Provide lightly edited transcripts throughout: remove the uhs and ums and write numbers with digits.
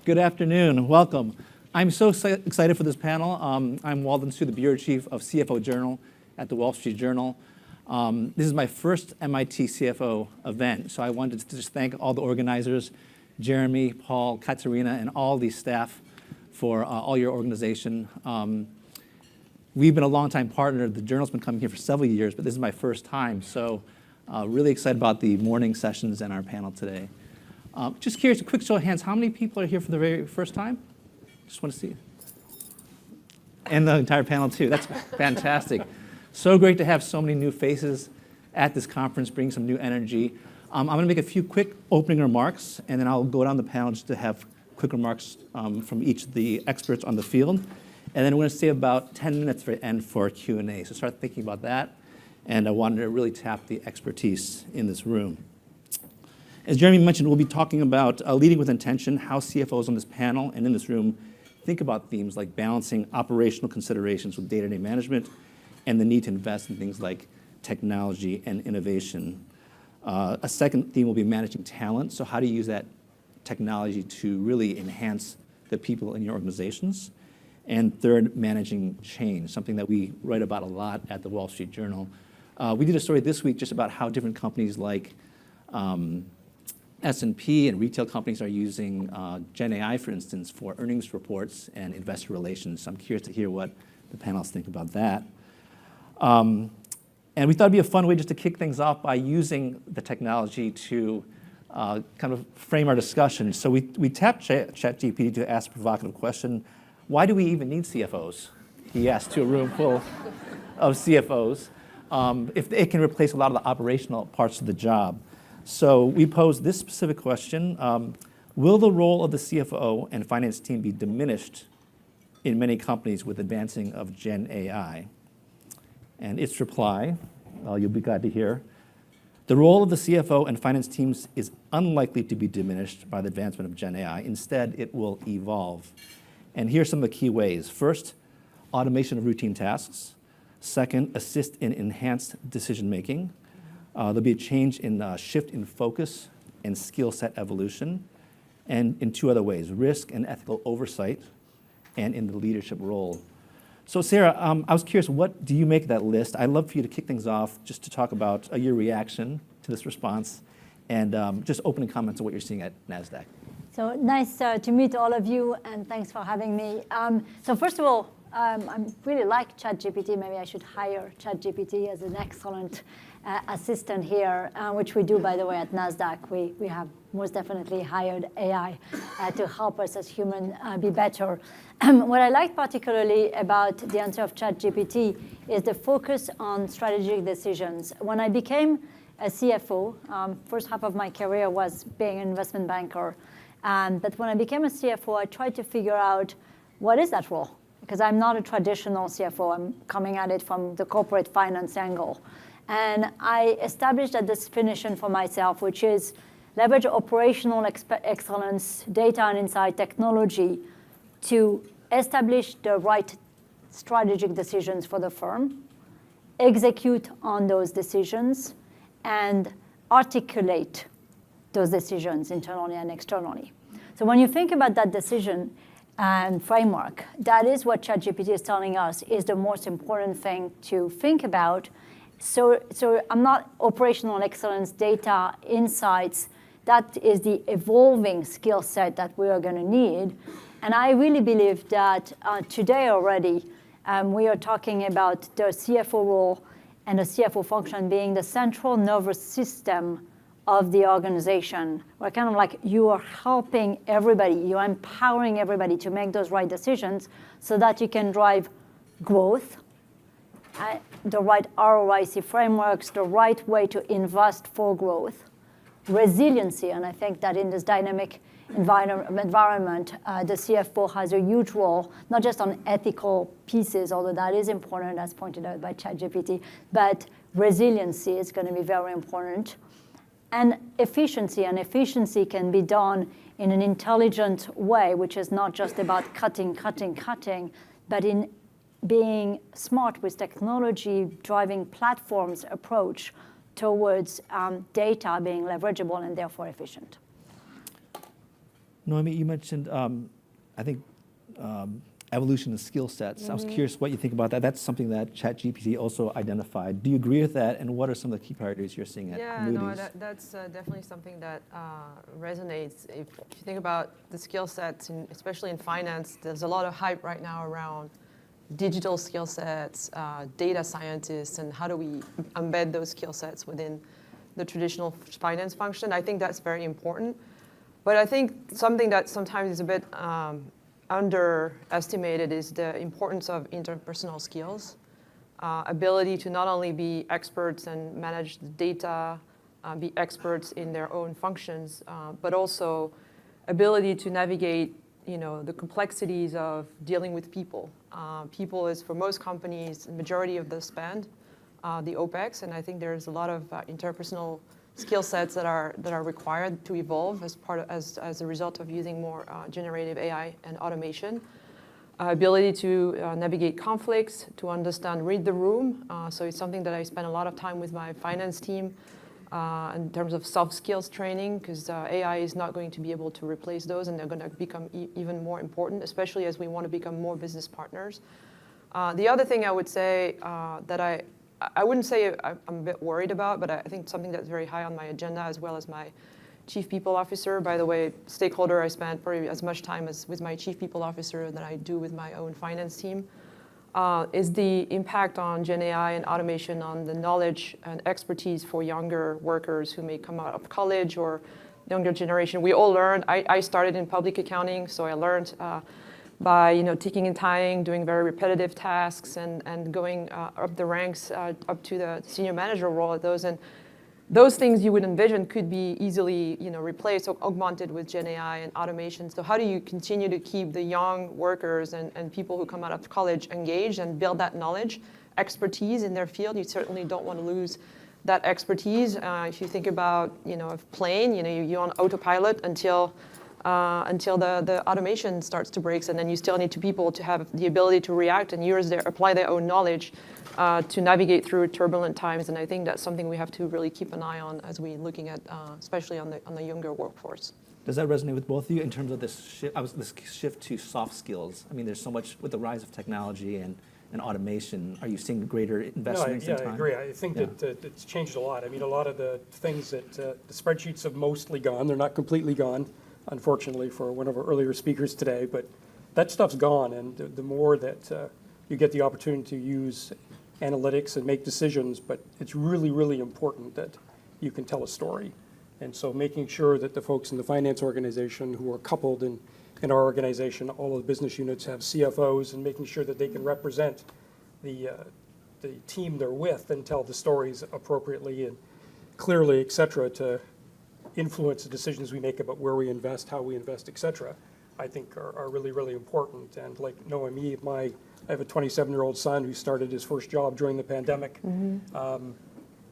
Good afternoon. Welcome. I'm so excited for this panel. I'm Walden Su, the Bureau Chief of CFO Journal at the Wall Street Journal. This is my first MIT CFO event, so I wanted to just thank all the organizers, Jeremy, Paul, Katerina, and all the staff for all your organization. We've been a long-time partner. The journal's been coming here for several years, but this is my first time, so really excited about the morning sessions and our panel today. Just curious, a quick show of hands, how many people are here for the very first time? Just want to see. And the entire panel too, that's fantastic. So great to have so many new faces at this conference, bring some new energy. I'm gonna make a few quick opening remarks, and then I'll go down the panel just to have quick remarks from each of the experts on the field. And then we're gonna save about 10 minutes for the end for Q&A. So start thinking about that, and I wanted to really tap the expertise in this room. As Jeremy mentioned, we'll be talking about leading with intention, how CFOs on this panel and in this room think about themes like balancing operational considerations with day-to-day management and the need to invest in things like technology and innovation. A second theme will be managing talent. So how do you use that technology to really enhance the people in your organizations? And third, managing change, something that we write about a lot at the Wall Street Journal. We did a story this week just about how different companies like S&P and retail companies are using Gen AI, for instance, for earnings reports and investor relations. So I'm curious to hear what the panelists think about that. And we thought it'd be a fun way just to kick things off by using the technology to kind of frame our discussion. So we tapped ChatGPT to ask a provocative question. Why do we even need CFOs? He asked to a room full of CFOs, if it can replace a lot of the operational parts of the job. So we posed this specific question. Will the role of the CFO and finance team be diminished in many companies with advancing of Gen AI? And its reply, you'll be glad to hear, the role of the CFO and finance teams is unlikely to be diminished by the advancement of Gen AI. Instead, it will evolve. And here's some of the key ways. First, automation of routine tasks. Second, assist in enhanced decision-making. There'll be a change in shift in focus and skill set evolution, and in two other ways, risk and ethical oversight, and in the leadership role. So Sarah, I was curious, what do you make of that list? I'd love for you to kick things off just to talk about your reaction to this response and just opening comments on what you're seeing at Nasdaq. So nice to meet all of you, and thanks for having me. So first of all, I really like ChatGPT. Maybe I should hire ChatGPT as an excellent assistant here, which we do, by the way, at Nasdaq. We have most definitely hired AI to help us as humans be better. What I like particularly about the answer of ChatGPT is the focus on strategic decisions. When I became a CFO, first half of my career was being an investment banker. But when I became a CFO, I tried to figure out what is that role? Because I'm not a traditional CFO. I'm coming at it from the corporate finance angle. And I established a definition for myself, which is leverage operational excellence, data and insight technology to establish the right strategic decisions for the firm, execute on those decisions, and articulate those decisions internally and externally. So when you think about that decision and framework, that is what ChatGPT is telling us is the most important thing to think about. So I'm not operational excellence, data, insights. That is the evolving skill set that we are going to need. And I really believe that today already, we are talking about the CFO role and the CFO function being the central nervous system of the organization. We're kind of like you are helping everybody, you're empowering everybody to make those right decisions so that you can drive growth, the right ROIC frameworks, the right way to invest for growth, resiliency, and I think that in this dynamic environment, the CFO has a huge role, not just on ethical pieces, although that is important, as pointed out by ChatGPT, but resiliency is going to be very important. And efficiency can be done in an intelligent way, which is not just about cutting, but in being smart with technology, driving platforms approach towards data being leverageable and therefore efficient. Noemi, you mentioned, I think, evolution of skill sets. I was curious what you think about that. That's something that ChatGPT also identified. Do you agree with that? And what are some of the key priorities you're seeing at Moody's? Yeah, no, that's definitely something that resonates. If you think about the skill sets, especially in finance, there's a lot of hype right now around digital skill sets, data scientists, and how do we embed those skill sets within the traditional finance function. I think that's very important. But I think something that sometimes is a bit underestimated is the importance of interpersonal skills. Ability to not only be experts and manage the data, be experts in their own functions, but also ability to navigate, the complexities of dealing with people. People is, for most companies, the majority of the spend, the OPEX, and I think there's a lot of interpersonal skill sets that are required to evolve as a result of using more generative AI and automation. Ability to navigate conflicts, to read the room. So it's something that I spend a lot of time with my finance team in terms of soft skills training, because AI is not going to be able to replace those, and they're going to become even more important, especially as we want to become more business partners. The other thing I would say that I wouldn't say I'm a bit worried about, but I think something that's very high on my agenda, as well as my chief people officer. By the way, stakeholder, I spend probably as much time with my chief people officer than I do with my own finance team, is the impact on Gen AI and automation on the knowledge and expertise for younger workers who may come out of college or younger generation. We all learn. I started in public accounting, so I learned by ticking and tying, doing very repetitive tasks, and going up the ranks up to the senior manager role at those. And those things you would envision could be easily replaced or augmented with Gen AI and automation. So how do you continue to keep the young workers and people who come out of college engaged and build that knowledge, expertise in their field? You certainly don't want to lose that expertise. If you think about a plane, you're on autopilot until the automation starts to break, and then you still need people to have the ability to react and apply their own knowledge to navigate through turbulent times. And I think that's something we have to really keep an eye on as we're looking at, especially on the younger workforce. Does that resonate with both of you in terms of this shift to soft skills? I mean, there's so much with the rise of technology and automation. Are you seeing greater investments in time? I agree. I think that it's changed a lot. I mean, a lot of the things that the spreadsheets have mostly gone. They're not completely gone, unfortunately, for one of our earlier speakers today, but that stuff's gone. And the more that you get the opportunity to use analytics and make decisions, but it's really, really important that you can tell a story. And so making sure that the folks in the finance organization who are coupled in our organization, all of the business units have CFOs, and making sure that they can represent the team they're with and tell the stories appropriately and clearly, et cetera, to influence the decisions we make about where we invest, how we invest, et cetera, I think are really, really important. And like Noemi, I have a 27-year-old son who started his first job during the pandemic.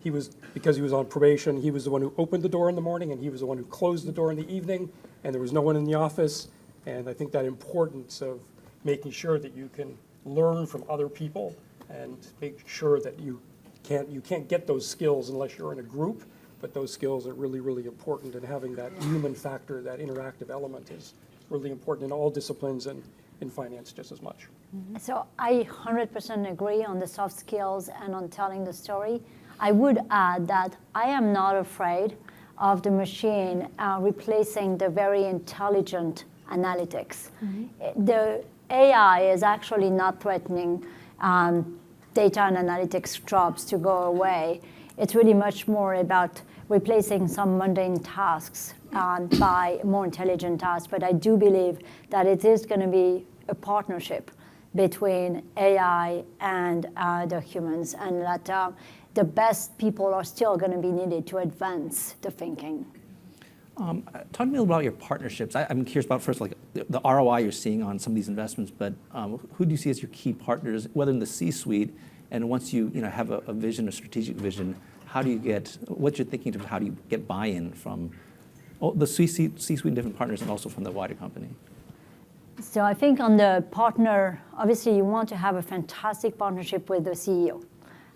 Because he was on probation, he was the one who opened the door in the morning, and he was the one who closed the door in the evening, and there was no one in the office. And I think that importance of making sure that you can learn from other people and make sure that you can't get those skills unless you're in a group, but those skills are really, really important, and having that human factor, that interactive element is really important in all disciplines and in finance just as much. So I 100% agree on the soft skills and on telling the story. I would add that I am not afraid of the machine replacing the very intelligent analytics. The AI is actually not threatening data and analytics jobs to go away. It's really much more about replacing some mundane tasks by more intelligent tasks. But I do believe that it is going to be a partnership between AI and the humans, and that the best people are still going to be needed to advance the thinking. Talk to me about your partnerships. I'm curious about first, like the ROI you're seeing on some of these investments, but who do you see as your key partners, whether in the C-suite, and once you have a vision, a strategic vision, what's your thinking of how do you get buy-in from the C-suite and different partners, and also from the wider company? So I think on the partner, obviously you want to have a fantastic partnership with the CEO.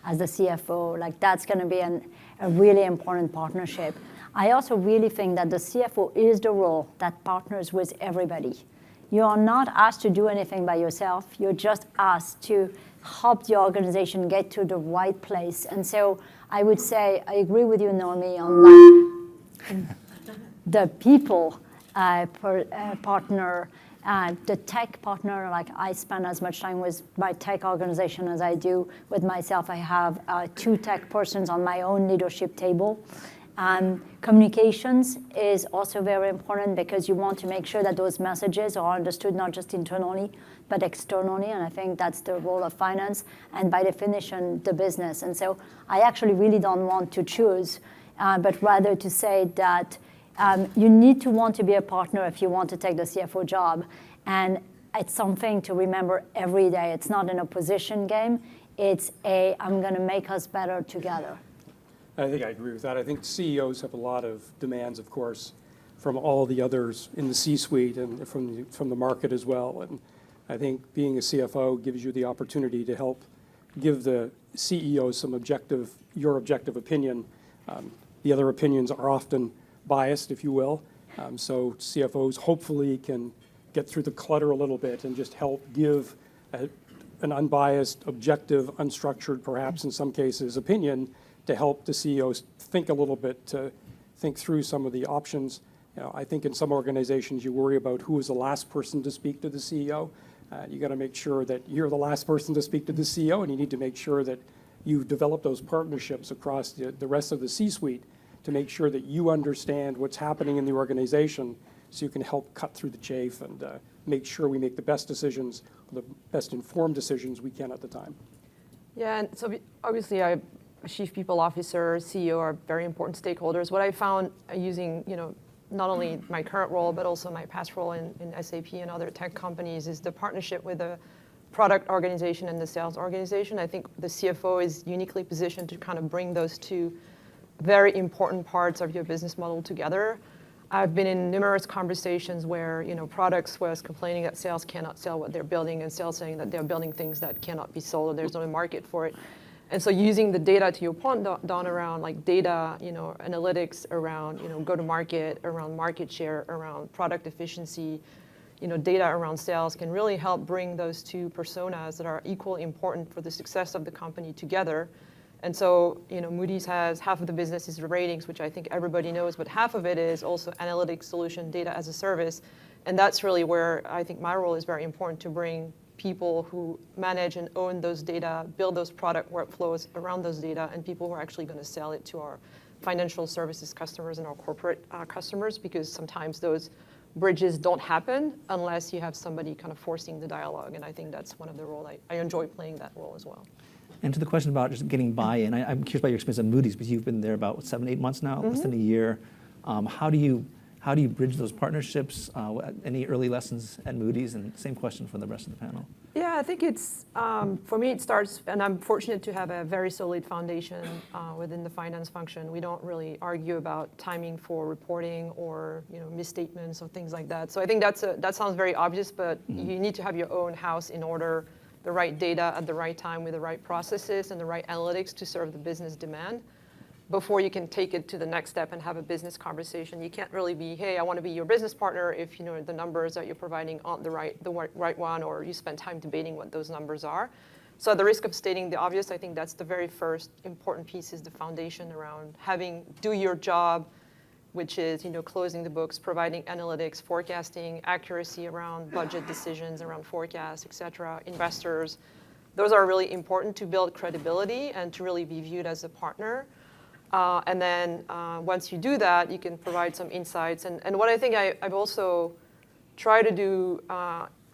as the CFO. Like that's going to be a really important partnership. I also really think that the CFO is the role that partners with everybody. You are not asked to do anything by yourself. You're just asked to help the organization get to the right place. And so I would say I agree with you, Naomi, on like the people partner, the tech partner. Like I spend as much time with my tech organization as I do with myself. I have 2 tech persons on my own leadership table. Communications is also very important because you want to make sure that those messages are understood not just internally, but externally. And I think that's the role of finance and by definition, the business. And so I actually really don't want to choose, but rather to say that you need to want to be a partner if you want to take the CFO job. And it's something to remember every day. It's not an opposition game. It's I'm going to make us better together. I think I agree with that. I think CEOs have a lot of demands, of course, from all the others in the C-suite and from the market as well. And I think being a CFO gives you the opportunity to help give the CEO some your objective opinion. The other opinions are often biased, if you will. So CFOs hopefully can get through the clutter a little bit and just help give an unbiased, objective, unstructured, perhaps in some cases, opinion to help the CEOs think a little bit, to think through some of the options. I think in some organizations you worry about who is the last person to speak to the CEO. You got to make sure that you're the last person to speak to the CEO, and you need to make sure that you develop those partnerships across the rest of the C-suite to make sure that you understand what's happening in the organization so you can help cut through the chafe and make sure we make the best decisions, the best informed decisions we can at the time. Yeah, and so obviously Chief People Officer, CEO are very important stakeholders. What I found using, not only my current role, but also my past role in SAP and other tech companies is the partnership with the product organization and the sales organization. I think the CFO is uniquely positioned to kind of bring those 2 very important parts of your business model together. I've been in numerous conversations where, products was complaining that sales cannot sell what they're building and sales saying that they're building things that cannot be sold and there's no market for it. And so using the data, to your point, Dawn, around like data, analytics around, go-to-market, around market share, around product efficiency, data around sales can really help bring those 2 personas that are equally important for the success of the company together. And so, Moody's has half of the business is ratings, which I think everybody knows, but half of it is also analytics solution, data as a service. And that's really where I think my role is very important, to bring people who manage and own those data, build those product workflows around those data, and people who are actually going to sell it to our financial services customers and our corporate customers, because sometimes those bridges don't happen unless you have somebody kind of forcing the dialogue. And I think that's one of the roles I enjoy playing that role as well. And to the question about just getting buy-in, I'm curious about your experience at Moody's, because you've been there about 7-8 months now, less than a year. How do you bridge those partnerships? Any early lessons at Moody's? And same question for the rest of the panel. Yeah, I think it's, for me, it starts, and I'm fortunate to have a very solid foundation within the finance function. We don't really argue about timing for reporting or misstatements or things like that. So I think that sounds very obvious, but you need to have your own house in order, the right data at the right time with the right processes and the right analytics to serve the business demand before you can take it to the next step and have a business conversation. You can't really be, hey, I want to be your business partner if the numbers that you're providing aren't the right one, or you spend time debating what those numbers are. So at the risk of stating the obvious, I think that's the very first important piece, is the foundation around do your job, which is closing the books, providing analytics, forecasting, accuracy around budget decisions, around forecasts, et cetera, investors. Those are really important to build credibility and to really be viewed as a partner. And then once you do that, you can provide some insights. And what I think I've also tried to do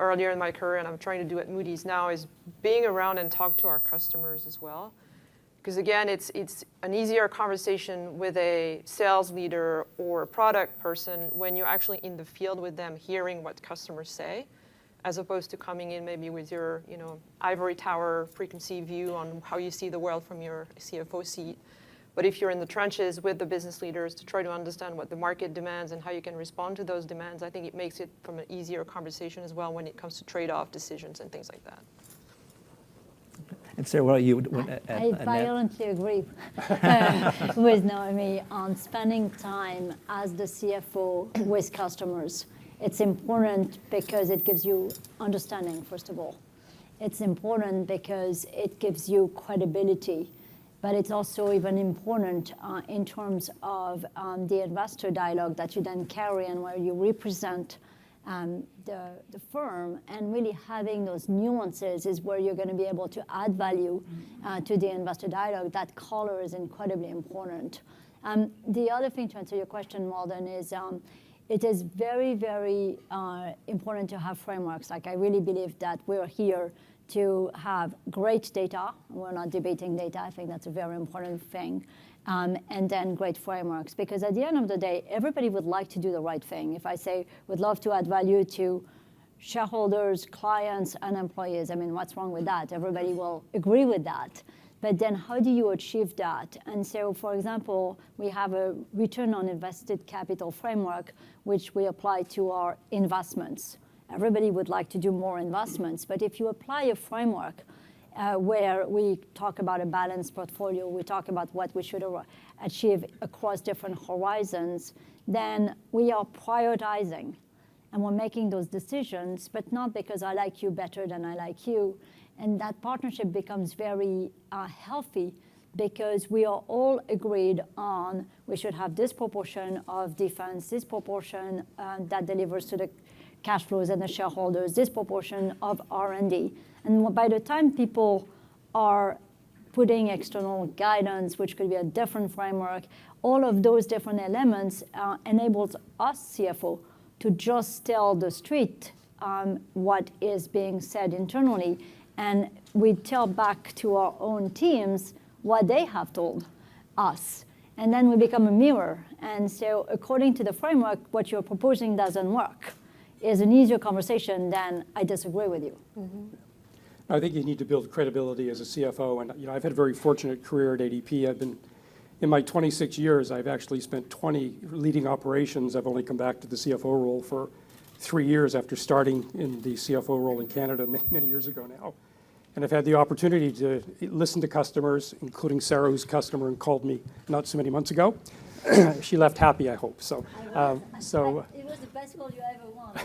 earlier in my career, and I'm trying to do at Moody's now, is being around and talk to our customers as well. Because again, it's an easier conversation with a sales leader or a product person when you're actually in the field with them, hearing what customers say, as opposed to coming in maybe with your ivory tower preconceived view on how you see the world from your CFO seat. But if you're in the trenches with the business leaders to try to understand what the market demands and how you can respond to those demands, I think it makes it from an easier conversation as well when it comes to trade-off decisions and things like that. And Sarah, what about you? I violently agree with Naomi on spending time as the CFO with customers. It's important because it gives you understanding, first of all. It's important because it gives you credibility, but it's also even important in terms of the investor dialogue that you then carry and where you represent the firm, and really having those nuances is where you're going to be able to add value to the investor dialogue. That color is incredibly important. The other thing, to answer your question, Walden, is it is very, very important to have frameworks. Like, I really believe that we're here to have great data. We're not debating data. I think that's a very important thing. And then great frameworks. Because at the end of the day, everybody would like to do the right thing. If I say, would love to add value to shareholders, clients, and employees, I mean, what's wrong with that? Everybody will agree with that. But then how do you achieve that? And so, for example, we have a return on invested capital framework, which we apply to our investments. Everybody would like to do more investments. But if you apply a framework where we talk about a balanced portfolio, we talk about what we should achieve across different horizons, then we are prioritizing. And we're making those decisions, but not because I like you better than I like you. And that partnership becomes very healthy because we are all agreed on we should have this proportion of defense, this proportion that delivers to the cash flows and the shareholders, this proportion of R&D. And by the time people are putting external guidance, which could be a different framework, all of those different elements enables us, CFO, to just tell the street what is being said internally. And we tell back to our own teams what they have told us. And then we become a mirror. And so according to the framework, what you're proposing doesn't work is an easier conversation than I disagree with you. Mm-hmm. I think you need to build credibility as a CFO. And I've had a very fortunate career at ADP. I've been, in my 26 years, I've actually spent 20 leading operations. I've only come back to the CFO role for 3 years after starting in the CFO role in Canada many years ago now. And I've had the opportunity to listen to customers, including Sarah, who's a customer and called me not so many months ago. She left happy, I hope. So, it was the best call you ever wanted.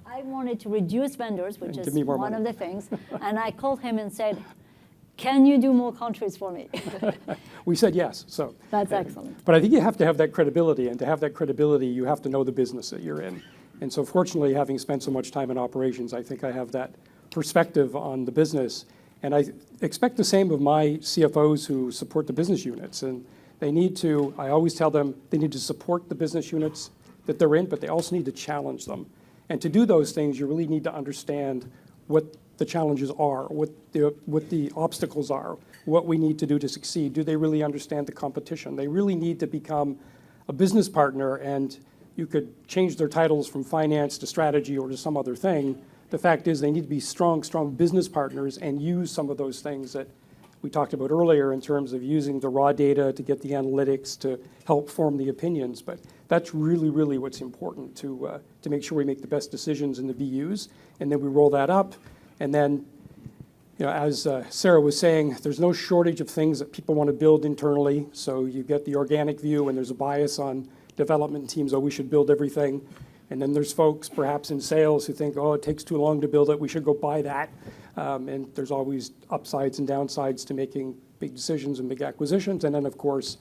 I wanted to reduce vendors, which is one of the things. And I called him and said, can you do more countries for me? We said yes. So that's excellent. But I think you have to have that credibility. And to have that credibility, you have to know the business that you're in. And so fortunately, having spent so much time in operations, I think I have that perspective on the business. And I expect the same of my CFOs who support the business units. And they need to, I always tell them, they need to support the business units that they're in, but they also need to challenge them. And to do those things, you really need to understand what the challenges are, what the obstacles are, what we need to do to succeed. Do they really understand the competition? They really need to become a business partner, and you could change their titles from finance to strategy or to some other thing. The fact is they need to be strong business partners and use some of those things that we talked about earlier in terms of using the raw data to get the analytics to help form the opinions. But that's really, really what's important to make sure we make the best decisions in the BUs. And then we roll that up. And then, as Sarah was saying, there's no shortage of things that people want to build internally. So you get the organic view, and there's a bias on development teams, oh, we should build everything. And then there's folks perhaps in sales who think, oh, it takes too long to build it, we should go buy that. And there's always upsides and downsides to making big decisions and big acquisitions. And then, of course,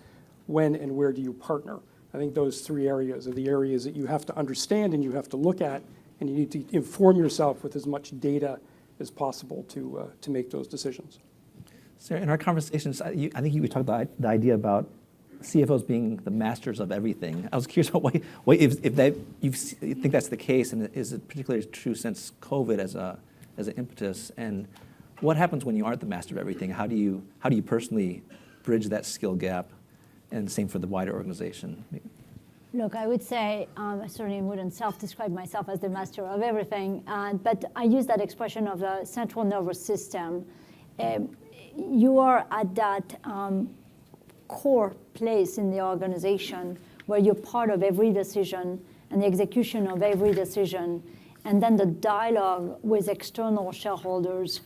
when and where do you partner? I think those 3 areas are the areas that you have to understand and you have to look at, and you need to inform yourself with as much data as possible to make those decisions. Sarah, in our conversations, I think you talked about the idea about CFOs being the masters of everything. I was curious about if you think that's the case, and is it particularly true since COVID as an impetus? And what happens when you aren't the master of everything? How do you personally bridge that skill gap? And same for the wider organization. Look, I would say I certainly wouldn't self-describe myself as the master of everything, but I use that expression of the central nervous system. You are at that core place in the organization where you're part of every decision and the execution of every decision, and then the dialogue with external shareholders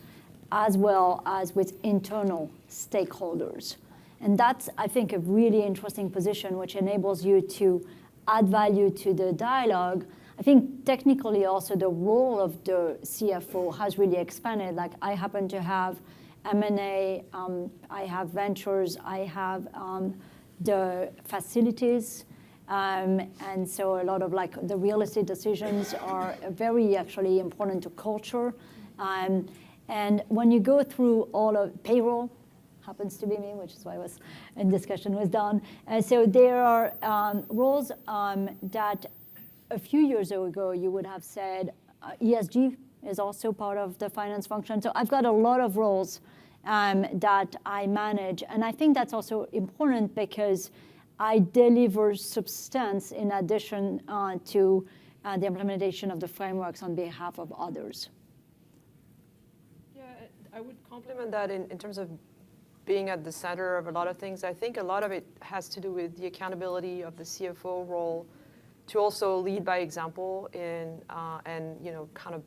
as well as with internal stakeholders. And that's, I think, a really interesting position, which enables you to add value to the dialogue. I think technically also the role of the CFO has really expanded. Like I happen to have M&A, I have ventures, I have the facilities, and so a lot of like the real estate decisions are very actually important to culture. And when you go through all of payroll, happens to be me, which is why I was in discussion with Don. So there are roles that a few years ago you would have said ESG is also part of the finance function. So I've got a lot of roles that I manage. And I think that's also important because I deliver substance in addition to the implementation of the frameworks on behalf of others. Yeah, I would complement that in terms of being at the center of a lot of things. I think a lot of it has to do with the accountability of the CFO role to also lead by example and kind of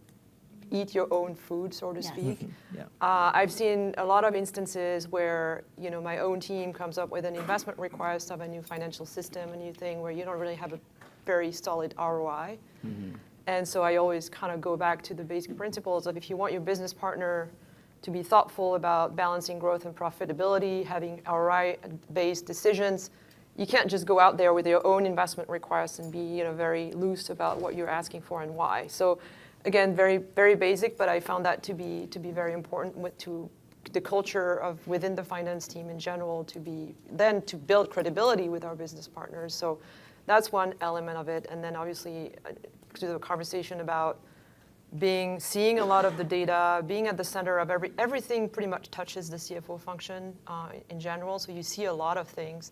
eat your own food, so to speak. Yeah. I've seen a lot of instances where my own team comes up with an investment request of a new financial system, a new thing where you don't really have a very solid ROI. Mm-hmm. And so I always kind of go back to the basic principles of if you want your business partner to be thoughtful about balancing growth and profitability, having ROI-based decisions, you can't just go out there with your own investment requests and be very loose about what you're asking for and why. So again, very, very basic, but I found that to be very important to the culture of within the finance team in general to build credibility with our business partners. So that's one element of it. And then obviously to the conversation about seeing a lot of the data, being at the center of everything pretty much touches the CFO function in general. So you see a lot of things,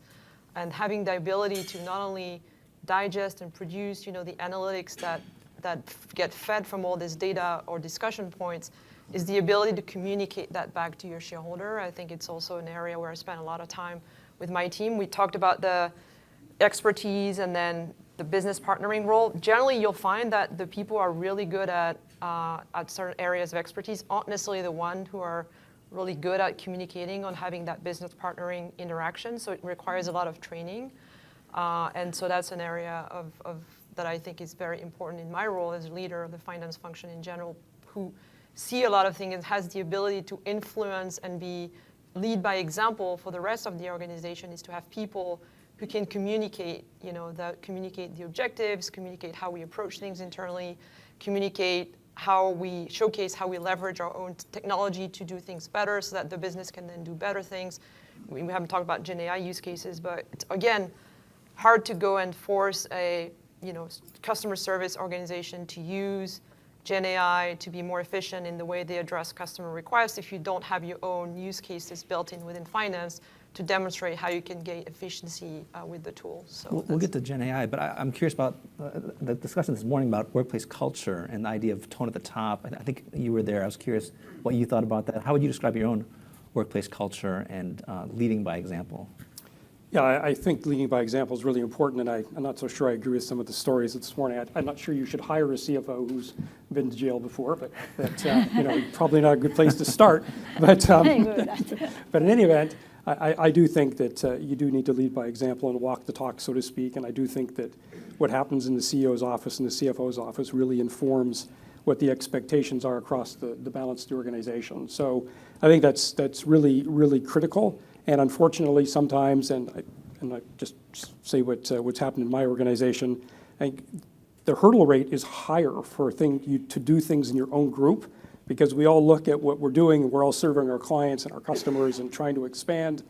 and having the ability to not only digest and produce, the analytics that get fed from all this data or discussion points, is the ability to communicate that back to your shareholder. I think it's also an area where I spent a lot of time with my team. We talked about the expertise and then the business partnering role. Generally, you'll find that the people who are really good at certain areas of expertise aren't necessarily the ones who are really good at communicating on having that business partnering interaction. So it requires a lot of training. And so that's an area of that I think is very important in my role as leader of the finance function in general, who see a lot of things and has the ability to influence and lead by example for the rest of the organization, is to have people who can communicate, communicate the objectives, communicate how we approach things internally, communicate how we showcase how we leverage our own technology to do things better so that the business can then do better things. We haven't talked about Gen AI use cases, but it's, again, hard to go and force a customer service organization to use Gen AI to be more efficient in the way they address customer requests if you don't have your own use cases built in within finance to demonstrate how you can gain efficiency with the tool. So we'll get to Gen AI, but I'm curious about the discussion this morning about workplace culture and the idea of tone at the top. I think you were there. I was curious what you thought about that. How would you describe your own workplace culture and leading by example? Yeah, I think leading by example is really important, and I'm not so sure I agree with some of the stories this morning. I'm not sure you should hire a CFO who's been to jail before, but probably not a good place to start. But in any event, I do think that you do need to lead by example and walk the talk, so to speak, and I do think that what happens in the CEO's office and the CFO's office really informs what the expectations are across the balance of the organization. So I think that's really, really critical. And unfortunately, sometimes, and I just say what's happened in my organization, I think the hurdle rate is higher for you to do things in your own group, because we all look at what we're doing and we're all serving our clients and our customers and trying to expand,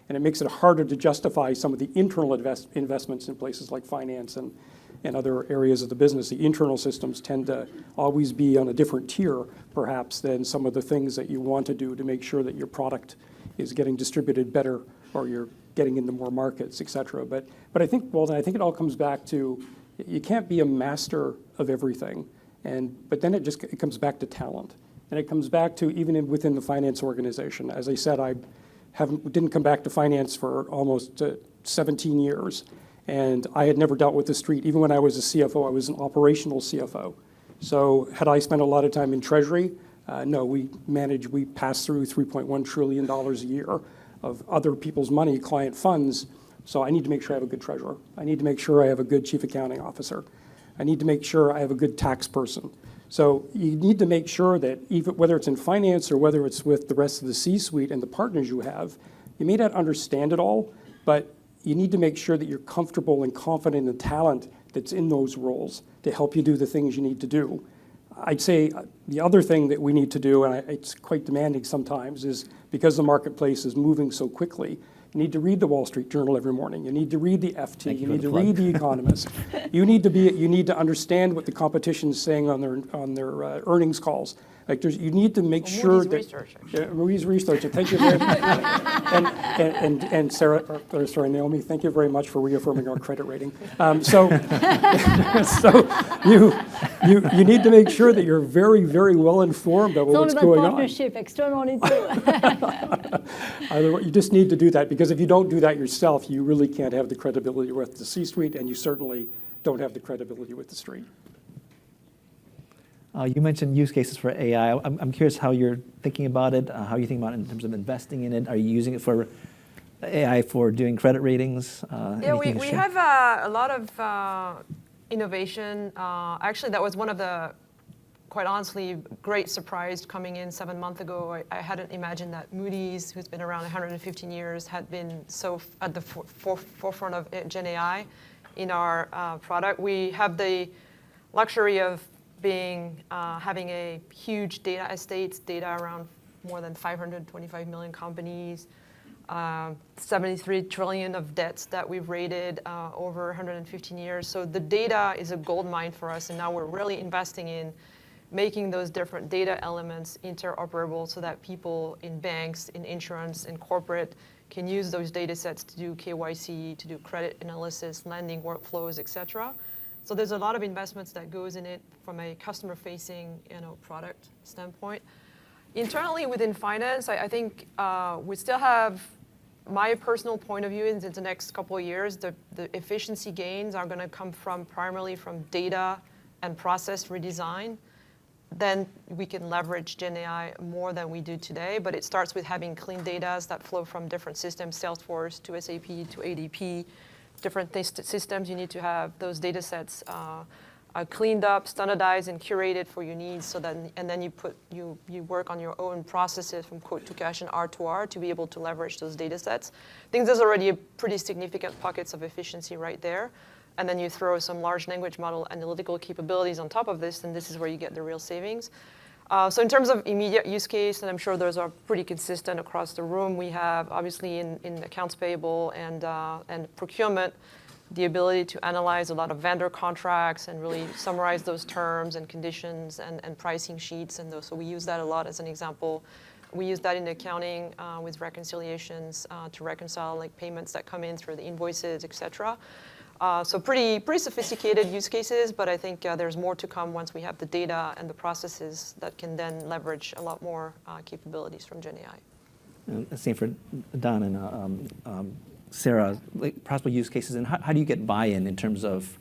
and it makes it harder to justify some of the internal investments in places like finance and other areas of the business. The internal systems tend to always be on a different tier, perhaps, than some of the things that you want to do to make sure that your product is getting distributed better or you're getting into more markets, et cetera. But I think, Walden, I think it all comes back to you can't be a master of everything, but then it comes back to talent. And it comes back to even within the finance organization. As I said, I didn't come back to finance for almost 17 years. And I had never dealt with the street. Even when I was a CFO, I was an operational CFO. So had I spent a lot of time in treasury, No, we pass through $3.1 trillion a year of other people's money, client funds. So I need to make sure I have a good treasurer. I need to make sure I have a good chief accounting officer. I need to make sure I have a good tax person. So you need to make sure that even whether it's in finance or whether it's with the rest of the C-suite and the partners you have, you may not understand it all, but you need to make sure that you're comfortable and confident in the talent that's in those roles to help you do the things you need to do. I'd say the other thing that we need to do, and it's quite demanding sometimes, is because the marketplace is moving so quickly, you need to read the Wall Street Journal every morning. You need to read the FT. You need to read The Economist. You need to understand what the competition's saying on their earnings calls. Like you need to make sure Moody's that research, actually. Moody's research. Thank you very much. and Sarah, Naomi, thank you very much for reaffirming our credit rating. So you need to make sure that you're very, very well informed about what's going on. Partnership, externally too. You just need to do that, because if you don't do that yourself, you really can't have the credibility with the C-suite, and you certainly don't have the credibility with the street. You mentioned use cases for AI. I'm curious how you're thinking about it, how you think about it in terms of investing in it. Are you using it for AI for doing credit ratings? Yeah, we have a lot of innovation. Actually, that was one of the, quite honestly, great surprise coming in 7 months ago. I hadn't imagined that Moody's, who's been around 115 years, had been so at the forefront of Gen AI in our product. We have the luxury of having a huge data estate, data around more than 525 million companies, 73 trillion of debts that we've rated over 115 years. So the data is a gold mine for us, and now we're really investing in making those different data elements interoperable so that people in banks, in insurance, in corporate can use those data sets to do KYC, to do credit analysis, lending workflows, et cetera. So there's a lot of investments that goes in it from a customer-facing, product standpoint. Internally within finance, I think we still have, my personal point of view is in the next couple of years, the efficiency gains are going to come primarily from data and process redesign. Then we can leverage Gen AI more than we do today, but it starts with having clean data that flow from different systems, Salesforce to SAP to ADP. Different systems, you need to have those data sets cleaned up, standardized, and curated for your needs. So then, and then you work on your own processes from quote to cash and R to R to be able to leverage those data sets. I think there's already a pretty significant pockets of efficiency right there. And then you throw some large language model analytical capabilities on top of this, and this is where you get the real savings. So in terms of immediate use case, and I'm sure those are pretty consistent across the room, we have obviously in accounts payable and procurement, the ability to analyze a lot of vendor contracts and really summarize those terms and conditions and pricing sheets. And those, so we use that a lot as an example. We use that in accounting with reconciliations to reconcile like payments that come in through the invoices, et cetera. So pretty sophisticated use cases, but I think there's more to come once we have the data and the processes that can then leverage a lot more capabilities from Gen AI. Same for Don and Sarah, like possible use cases, and how do you get buy-in in terms of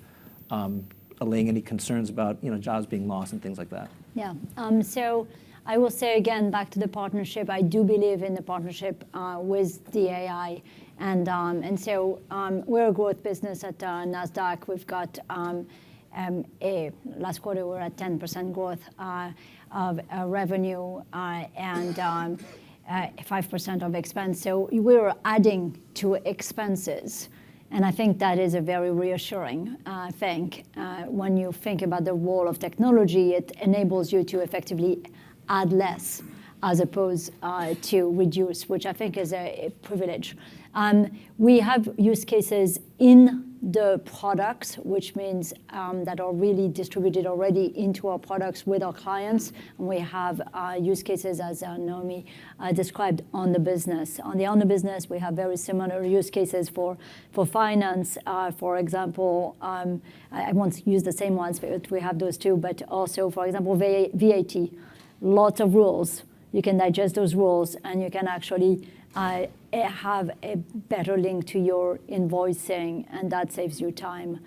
allaying any concerns about jobs being lost and things like that? Yeah. So I will say again, back to the partnership, I do believe in the partnership with the AI. And so we're a growth business at Nasdaq. We've got last quarter we're at 10% growth of revenue and 5% of expense. So we're adding to expenses. And I think that is a very reassuring thing. When you think about the role of technology, it enables you to effectively add less as opposed to reduce, which I think is a privilege. We have use cases in the products, which means that are really distributed already into our products with our clients. And we have use cases, as Naomi described, on the business. On the business, we have very similar use cases for finance. For example, I won't use the same ones, but we have those too. But also, for example, VAT, lots of rules. You can digest those rules, and you can actually have a better link to your invoicing, and that saves you time.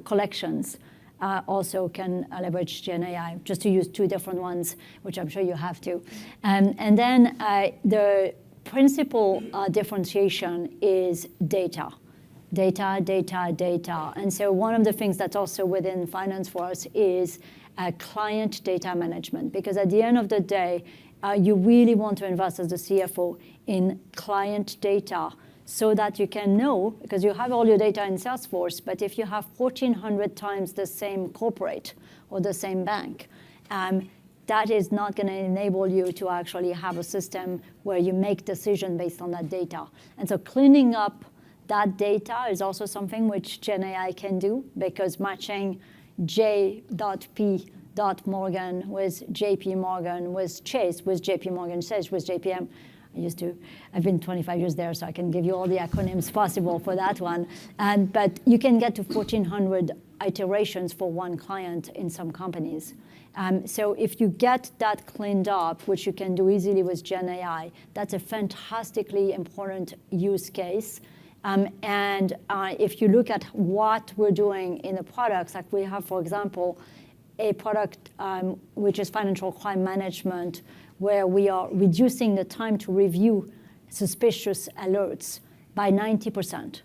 Collections. also can leverage Gen AI, just to use two different ones, which I'm sure you have to. And then the principal differentiation is data. Data, data, data. And so one of the things that's also within finance for us is client data management, because at the end of the day, you really want to invest as the CFO in client data so that you can know, because you have all your data in Salesforce, but if you have 1,400 times the same corporate or the same bank, that is not going to enable you to actually have a system where you make decisions based on that data. And so cleaning up that data is also something which Gen AI can do, because matching J.P.Morgan with JP Morgan with Chase, with JP Morgan Chase, with JPM. I've been 25 years there, so I can give you all the acronyms possible for that one. But you can get to 1,400 iterations for one client in some companies. So if you get that cleaned up, which you can do easily with Gen AI, that's a fantastically important use case. And if you look at what we're doing in the products, like we have, for example, a product which is financial crime management, where we are reducing the time to review suspicious alerts by 90%.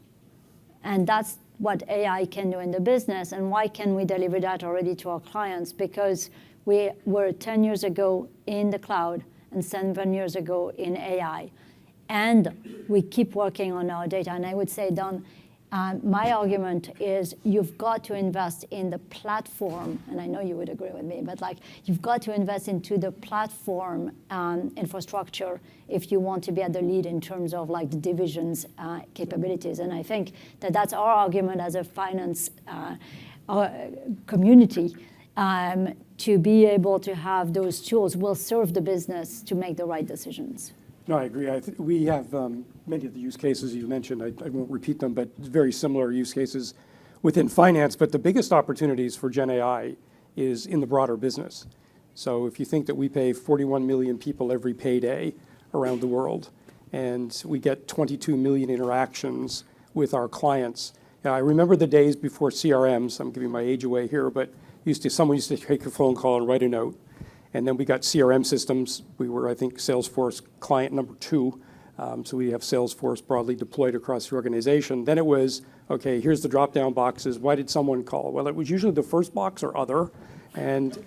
And that's what AI can do in the business. And why can we deliver that already to our clients? Because we were 10 years ago in the cloud and 7 years ago in AI. And we keep working on our data. And I would say, Don, my argument is you've got to invest in the platform, and I know you would agree with me, but like you've got to invest into the platform infrastructure if you want to be at the lead in terms of like the division's capabilities. And I think that that's our argument as a finance community, to be able to have those tools will serve the business to make the right decisions. No, I agree. We have many of the use cases you mentioned. I won't repeat them, but very similar use cases within finance. But the biggest opportunities for Gen AI is in the broader business. So if you think that we pay 41 million people every payday around the world, and we get 22 million interactions with our clients. Now, I remember the days before CRMs. I'm giving my age away here, but someone used to take a phone call and write a note. And then we got CRM systems. We were, I think, Salesforce client number 2. So we have Salesforce broadly deployed across the organization. Then it was, okay, here's the drop-down boxes. Why did someone call? Well, it was usually the first box or other. And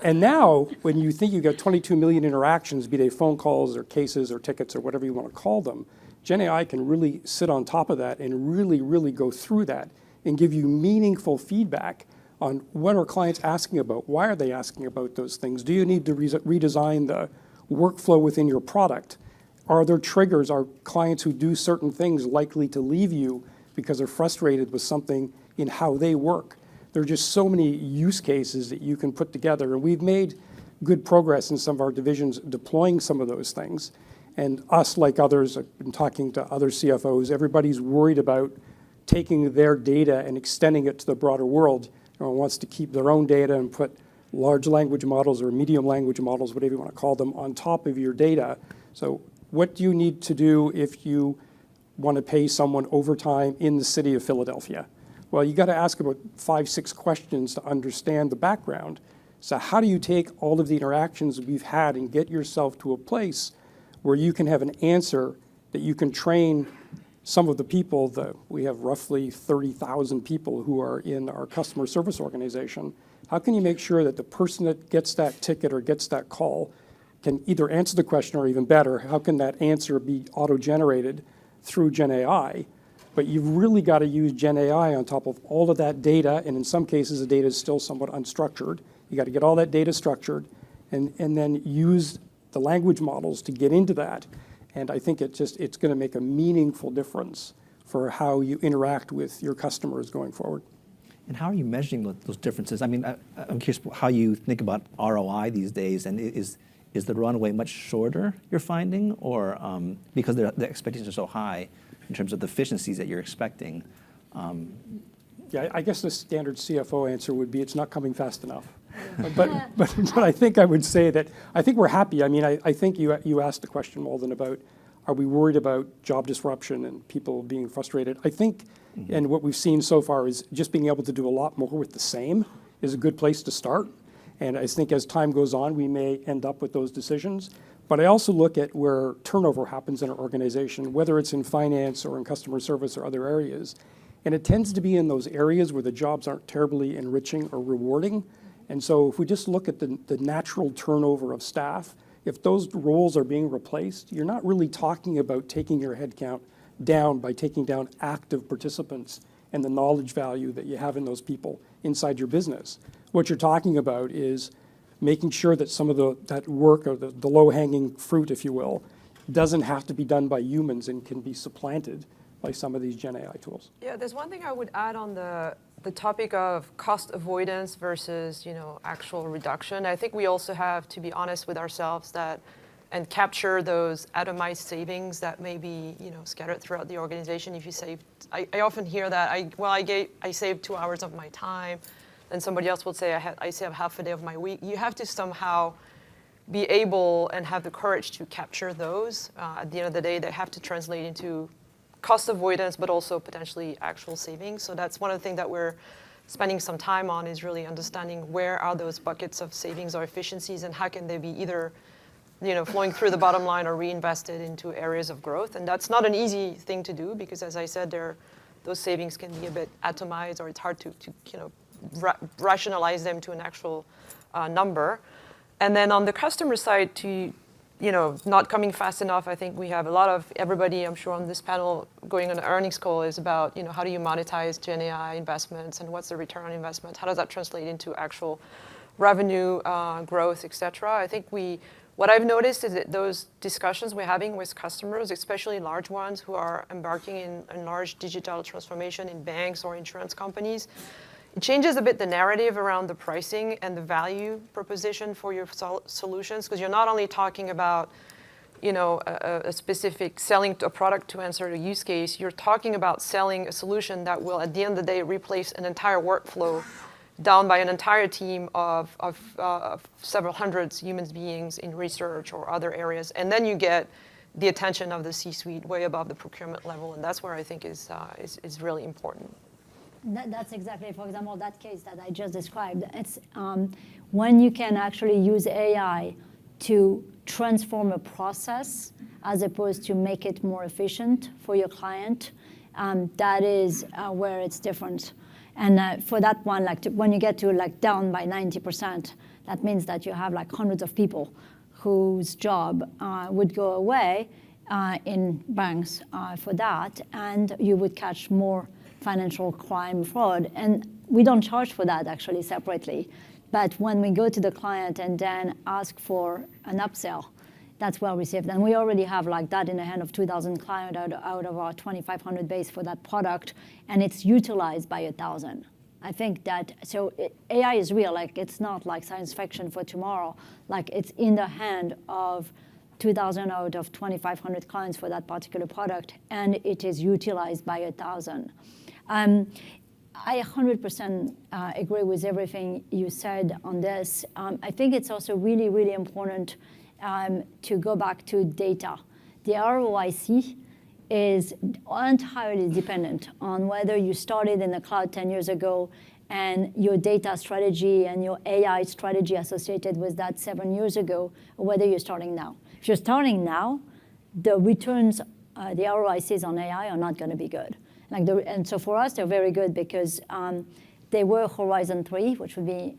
now, when you think you got 22 million interactions, be they phone calls or cases or tickets or whatever you want to call them, Gen AI can really sit on top of that and really, really go through that and give you meaningful feedback on what are clients asking about? Why are they asking about those things? Do you need to redesign the workflow within your product? Are there triggers? Are clients who do certain things likely to leave you because they're frustrated with something in how they work? There are just so many use cases that you can put together. And we've made good progress in some of our divisions deploying some of those things. And us, like others, I've been talking to other CFOs, everybody's worried about taking their data and extending it to the broader world. Everyone wants to keep their own data and put large language models or medium language models, whatever you want to call them, on top of your data. So what do you need to do if you want to pay someone overtime in the city of Philadelphia? Well, you got to ask about 5, 6 questions to understand the background. So how do you take all of the interactions we've had and get yourself to a place where you can have an answer that you can train some of the people that we have roughly 30,000 people who are in our customer service organization. How can you make sure that the person that gets that ticket or gets that call can either answer the question or even better, how can that answer be auto-generated through Gen AI? But you've really got to use Gen AI on top of all of that data, and in some cases the data is still somewhat unstructured. You got to get all that data structured and then use the language models to get into that. And I think it's going to make a meaningful difference for how you interact with your customers going forward. And how are you measuring those differences? I mean, I'm curious how you think about ROI these days, and is the runway much shorter, you're finding, or because the expectations are so high in terms of the efficiencies that you're expecting? Yeah, I guess the standard CFO answer would be it's not coming fast enough. But I think I would say that I think we're happy. I mean, I think you asked the question, Walden, about Are we worried about job disruption and people being frustrated? I think, and what we've seen so far is just being able to do a lot more with the same is a good place to start. And I think as time goes on, we may end up with those decisions. But I also look at where turnover happens in our organization, whether it's in finance or in customer service or other areas. And it tends to be in those areas where the jobs aren't terribly enriching or rewarding. And so if we just look at the natural turnover of staff, if those roles are being replaced, you're not really talking about taking your headcount down by taking down active participants and the knowledge value that you have in those people inside your business. What you're talking about is making sure that some of that work, or the low-hanging fruit, if you will, doesn't have to be done by humans and can be supplanted by some of these Gen AI tools. Yeah, there's one thing I would add on the topic of cost avoidance versus, actual reduction. I think we also have to be honest with ourselves and capture those atomized savings that may be, scattered throughout the organization. If you save, I often hear that I saved 2 hours of my time, then somebody else will say I save half a day of my week. You have to somehow be able and have the courage to capture those. At the end of the day, they have to translate into cost avoidance, but also potentially actual savings. So that's one of the things that we're spending some time on, is really understanding where are those buckets of savings or efficiencies, and how can they be either flowing through the bottom line or reinvested into areas of growth. And that's not an easy thing to do, because as I said, those savings can be a bit atomized, or it's hard to rationalize them to an actual number. And then on the customer side, not coming fast enough, I think we have a lot of everybody, I'm sure, on this panel going on an earnings call is about, how do you monetize Gen AI investments, and what's the return on investment? How does that translate into actual revenue growth, et cetera? I think what I've noticed is that those discussions we're having with customers, especially large ones who are embarking in large digital transformation in banks or insurance companies, it changes a bit the narrative around the pricing and the value proposition for your solutions, because you're not only talking about a specific selling a product to answer a use case, you're talking about selling a solution that will, at the end of the day, replace an entire workflow down by an entire team of several hundreds human beings in research or other areas. And then you get the attention of the C-suite way above the procurement level, and that's where I think is really important. That's exactly, for example, that case that I just described. It's when you can actually use AI to transform a process as opposed to make it more efficient for your client, that is where it's different. And for that one, when you get to down by 90%, that means that you have hundreds of people whose job would go away in banks for that, and you would catch more financial crime, fraud. And we don't charge for that actually separately. But when we go to the client and then ask for an upsell, that's well received. And we already have that in the hand of 2,000 clients out of our 2,500 base for that product, and it's utilized by 1,000. I think that, AI is real. It's not like science fiction for tomorrow. It's in the hand of 2,000 out of 2,500 clients for that particular product, and it is utilized by 1,000. I 100% agree with everything you said on this. I think it's also really, really important to go back to data. The ROIC is entirely dependent on whether you started in the cloud 10 years ago and your data strategy and your AI strategy associated with that 7 years ago, or whether you're starting now. If you're starting now, the returns, the ROICs on AI are not going to be good. And so for us, they're very good because they were Horizon 3, which would be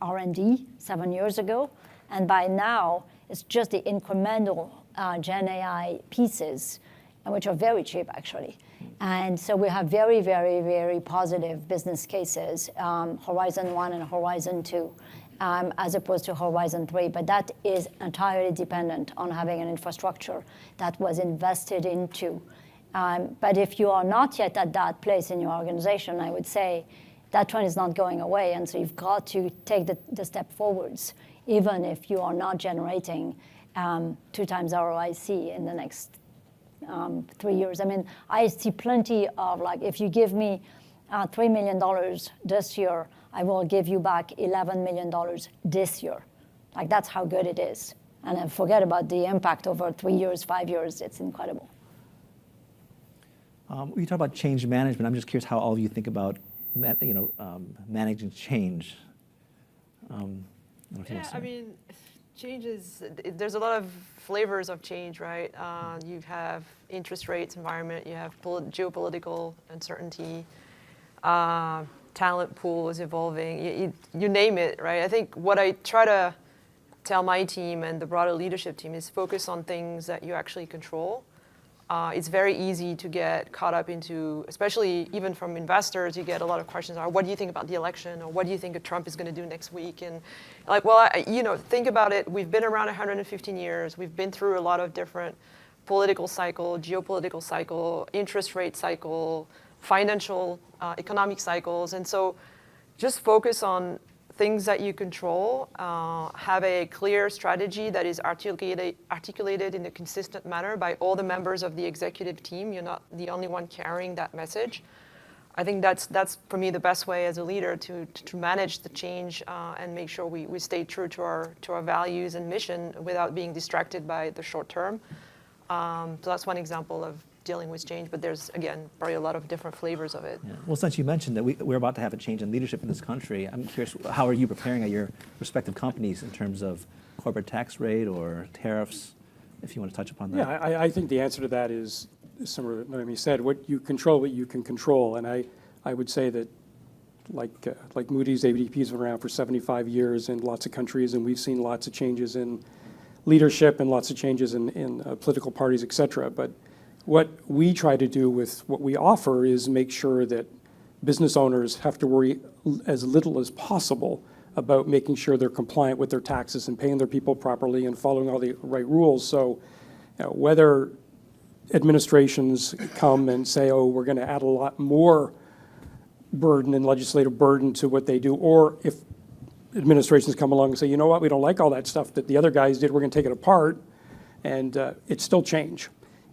R&D 7 years ago. And by now, it's just the incremental Gen AI pieces, which are very cheap, actually. And so we have very, very, very positive business cases, Horizon 1 and Horizon 2, as opposed to Horizon 3. But that is entirely dependent on having an infrastructure that was invested into. But if you are not yet at that place in your organization, I would say that trend is not going away. And so you've got to take the step forwards, even if you are not generating 2 times ROIC in the next 3 years. I mean, I see plenty of if you give me $3 million this year, I will give you back $11 million this year. That's how good it is. and then forget about the impact over 3 years, 5 years. It's incredible. You talk about change management. I'm just curious how all of you think about managing change. I mean, change is, there's a lot of flavors of change, right? You have interest rates environment, you have geopolitical uncertainty, talent pool is evolving, you name it, right? I think what I try to tell my team and the broader leadership team is focus on things that you actually control. It's very easy to get caught up into, especially even from investors, you get a lot of questions, what do you think about the election? Or what do you think Trump is going to do next week? And like, well, think about it. We've been around 115 years. We've been through a lot of different political cycle, geopolitical cycle, interest rate cycle, financial, economic cycles. And so just focus on things that you control, have a clear strategy that is articulated in a consistent manner by all the members of the executive team. You're not the only one carrying that message. I think that's for me the best way as a leader to manage the change and make sure we stay true to our values and mission without being distracted by the short term. So that's one example of dealing with change, but there's, again, probably a lot of different flavors of it. Yeah. Well, since you mentioned that we're about to have a change in leadership in this country, I'm curious, how are you preparing at your respective companies in terms of corporate tax rate or tariffs, if you want to touch upon that? Yeah, I think the answer to that is similar to what Noémie said, what you can control. And I would say that like Moody's, ADP's been around for 75 years in lots of countries, and we've seen lots of changes in leadership and lots of changes in political parties, et cetera. But what we try to do with what we offer is make sure that business owners have to worry as little as possible about making sure they're compliant with their taxes and paying their people properly and following all the right rules. So whether administrations come and say, oh, we're going to add a lot more burden and legislative burden to what they do, or if administrations come along and say, you know what, we don't like all that stuff that the other guys did, we're going to take it apart, and it's still change.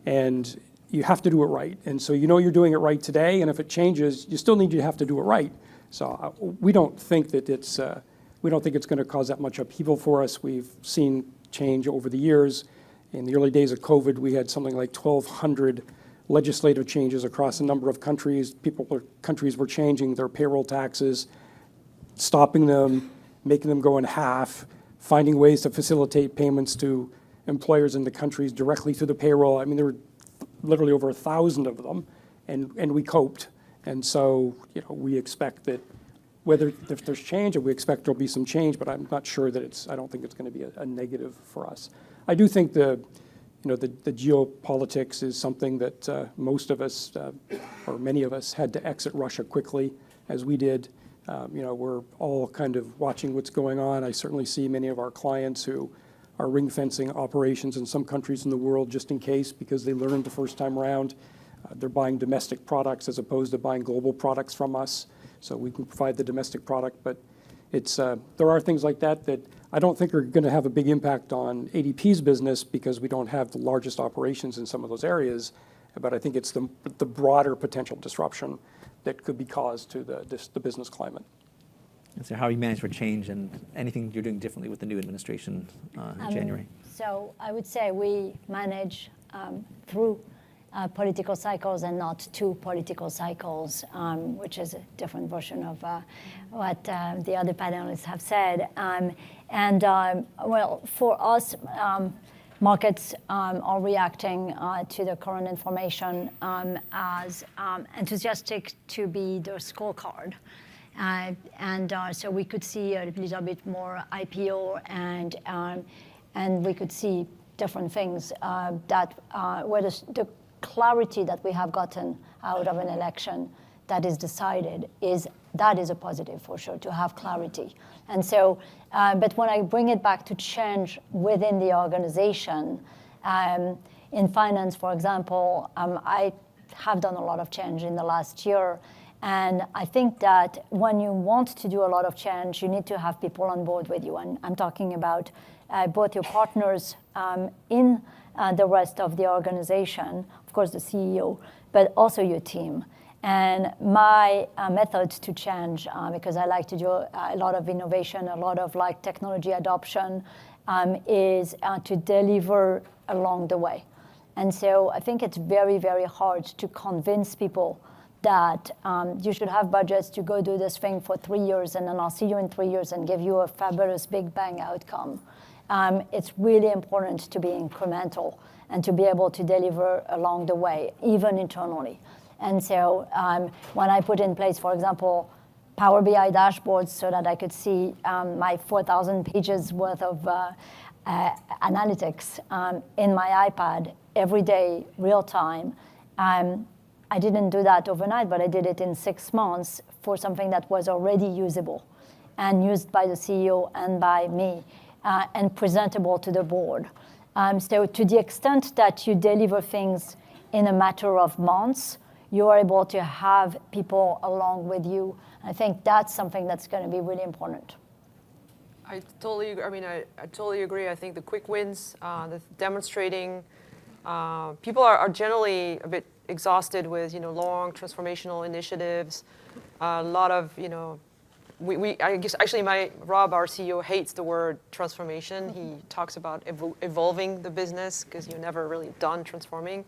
And you have to do it right. And so you're doing it right today, and if it changes, you still need to have to do it right. So we don't think that it's going to cause that much upheaval for us. We've seen change over the years. In the early days of COVID, we had something like 1,200 legislative changes across a number of countries. Countries were changing their payroll taxes, stopping them, making them go in half, finding ways to facilitate payments to employers in the countries directly through the payroll. I mean, there were literally over 1,000 of them, and we coped. And so, we expect that if there's change, and we expect there'll be some change, but I'm not sure that I don't think it's going to be a negative for us. I do think the geopolitics is something that most of us, or many of us, had to exit Russia quickly, as we did. We're all kind of watching what's going on. I certainly see many of our clients who are ring-fencing operations in some countries in the world just in case, because they learned the first time around. They're buying domestic products as opposed to buying global products from us. So we can provide the domestic product, but there are things like that I don't think are going to have a big impact on ADP's business because we don't have the largest operations in some of those areas. But I think it's the broader potential disruption that could be caused to the business climate. And so how you manage for change and anything you're doing differently with the new administration in January? So I would say we manage through political cycles and not two political cycles, which is a different version of what the other panelists have said. Well, for us, markets are reacting to the current information as enthusiastic to be the scorecard. So we could see a little bit more IPO, and we could see different things where the clarity that we have gotten out of an election that is decided that is a positive for sure, to have clarity. And so, but when I bring it back to change within the organization, in finance, for example, I have done a lot of change in the last year. And I think that when you want to do a lot of change, you need to have people on board with you. And I'm talking about both your partners in the rest of the organization, of course the CEO, but also your team. And my method to change, because I like to do a lot of innovation, a lot of technology adoption, is to deliver along the way. And so I think it's very, very hard to convince people that you should have budgets to go do this thing for 3 years, and then I'll see you in 3 years and give you a fabulous big bang outcome. It's really important to be incremental and to be able to deliver along the way, even internally. And so when I put in place, for example, Power BI dashboards so that I could see my 4,000 pages worth of analytics in my iPad every day, real time, I didn't do that overnight, but I did it in 6 months for something that was already usable and used by the CEO and by me and presentable to the board. So to the extent that you deliver things in a matter of months, you are able to have people along with you. I think that's something that's going to be really important. I totally agree. I mean, I totally agree. I think the quick wins, the demonstrating, people are generally a bit exhausted with, long transformational initiatives. A lot of, I guess actually Rob, our CEO, hates the word transformation. He talks about evolving the business because you're never really done transforming.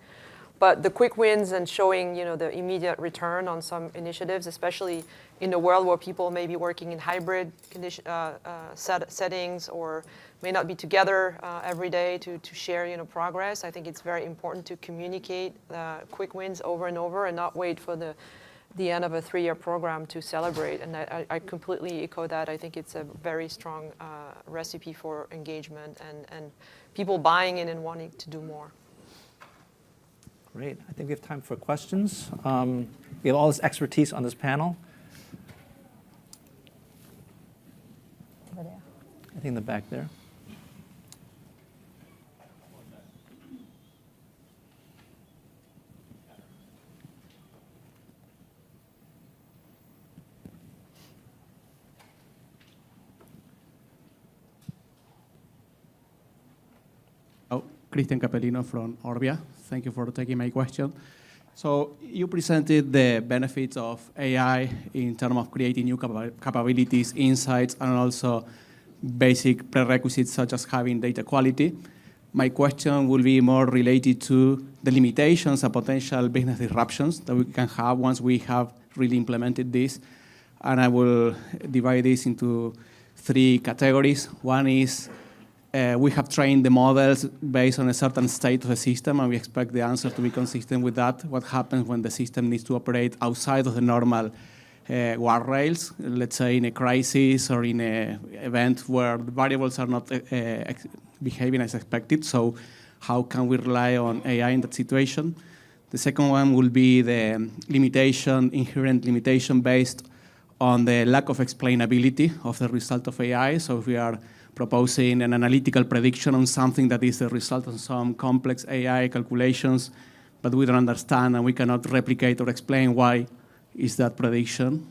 But the quick wins and showing, the immediate return on some initiatives, especially in a world where people may be working in hybrid settings or may not be together every day to share, progress. I think it's very important to communicate quick wins over and over and not wait for the end of a 3-year program to celebrate. And I completely echo that. I think it's a very strong recipe for engagement and people buying in and wanting to do more. Great. I think we have time for questions. We have all this expertise on this panel. Over there. I think in the back there. Cristian Capellino from Orbia. Thank you for taking my question. So you presented the benefits of AI in terms of creating new capabilities, insights, and also basic prerequisites such as having data quality. My question will be more related to the limitations and potential business disruptions that we can have once we have really implemented this. And I will divide this into 3 categories. One is we have trained the models based on a certain state of the system, and we expect the answer to be consistent with that. What happens when the system needs to operate outside of the normal guardrails, let's say in a crisis or in an event where the variables are not behaving as expected. So how can we rely on AI in that situation? The second one will be the inherent limitation based on the lack of explainability of the result of AI. So if we are proposing an analytical prediction on something that is the result of some complex AI calculations, but we don't understand and we cannot replicate or explain why is that prediction.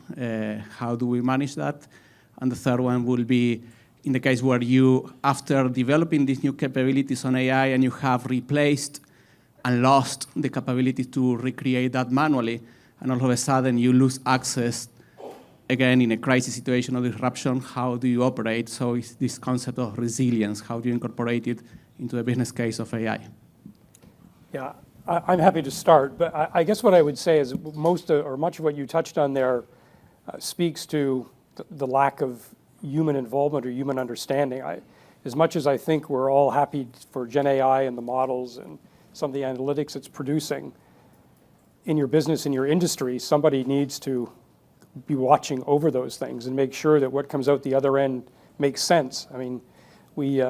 How do we manage that? And the third one will be in the case where you, after developing these new capabilities on AI and you have replaced and lost the capability to recreate that manually, and all of a sudden you lose access again, in a crisis situation or disruption, how do you operate? So it's this concept of resilience. How do you incorporate it into the business case of AI? Yeah, I'm happy to start, but I guess what I would say is much of what you touched on there speaks to the lack of human involvement or human understanding. As much as I think we're all happy for Gen AI and the models and some of the analytics it's producing, in your business, in your industry, somebody needs to be watching over those things and make sure that what comes out the other end makes sense. I mean, we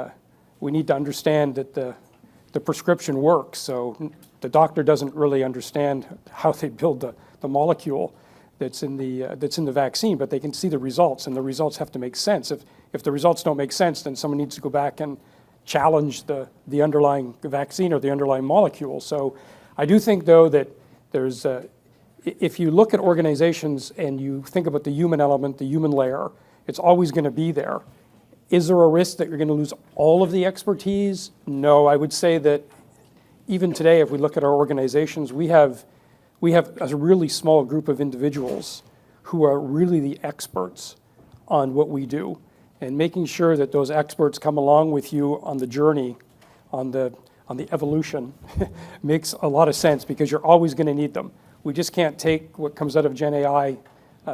need to understand that the prescription works. So the doctor doesn't really understand how they build the molecule that's in the vaccine, but they can see the results, and the results have to make sense. If the results don't make sense, then someone needs to go back and challenge the underlying vaccine or the underlying molecule. So I do think, though, that there's if you look at organizations and you think about the human element, the human layer, it's always going to be there. Is there a risk that you're going to lose all of the expertise? No, I would say that even today, if we look at our organizations, we have a really small group of individuals who are really the experts on what we do. And making sure that those experts come along with you on the journey, on the evolution, makes a lot of sense because you're always going to need them. We just can't take what comes out of Gen AI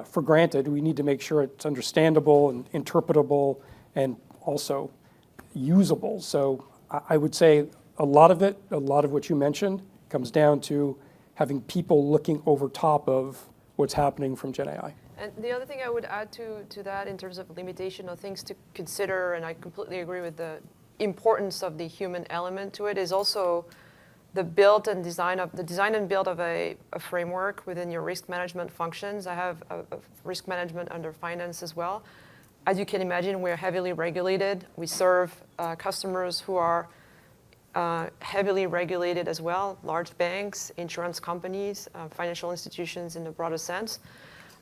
for granted. We need to make sure it's understandable and interpretable and also usable. So I would say a lot of what you mentioned comes down to having people looking over top of what's happening from Gen AI. And the other thing I would add to that in terms of limitation or things to consider, and I completely agree with the importance of the human element to it, is also the design and build of a framework within your risk management functions. I have a risk management under finance as well. As you can imagine, we're heavily regulated. We serve customers who are heavily regulated as well, large banks, insurance companies, financial institutions in the broader sense.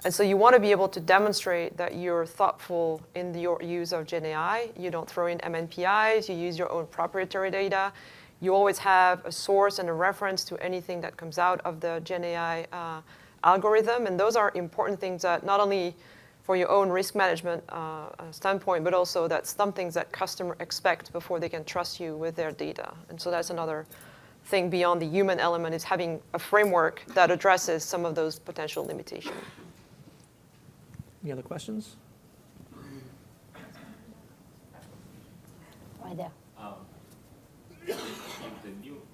And so you want to be able to demonstrate that you're thoughtful in your use of Gen AI. You don't throw in MNPIs, you use your own proprietary data. You always have a source and a reference to anything that comes out of the Gen AI algorithm. And those are important things that not only for your own risk management standpoint, but also that's some things that customers expect before they can trust you with their data. And so that's another thing beyond the human element, is having a framework that addresses some of those potential limitations. Any other questions? Right there.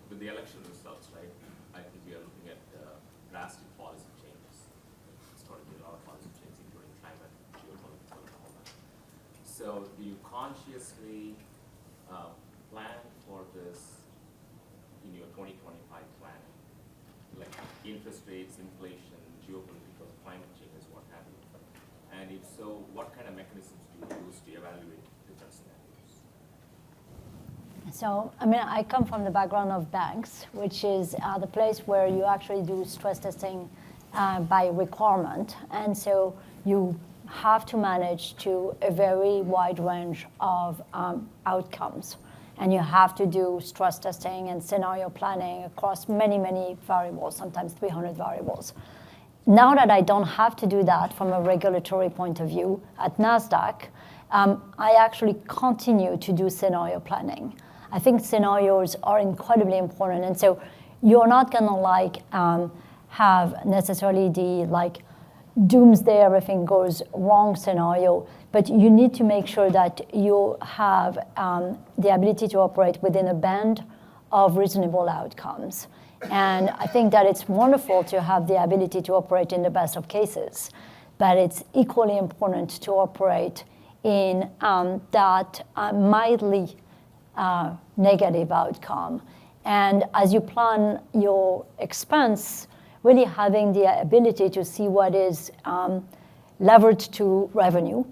With the election results, right, I think we are looking at drastic policy changes. Historically, a lot of policy changes, including climate, geopolitical, and all that. So do you consciously plan for this in your 2025 planning? Like interest rates, inflation, geopolitical, climate changes, what have you? And if so, what kind of mechanisms do you use to evaluate different scenarios? So, I mean, I come from the background of banks, which is the place where you actually do stress testing by requirement. And so you have to manage to a very wide range of outcomes. And you have to do stress testing and scenario planning across many, many variables, sometimes 300 variables. Now that I don't have to do that from a regulatory point of view at Nasdaq, I actually continue to do scenario planning. I think scenarios are incredibly important. And so you're not going to have necessarily the doomsday, everything goes wrong scenario, but you need to make sure that you have the ability to operate within a band of reasonable outcomes. And I think that it's wonderful to have the ability to operate in the best of cases, but it's equally important to operate in that mildly negative outcome. And as you plan your expense, really having the ability to see what is leveraged to revenue,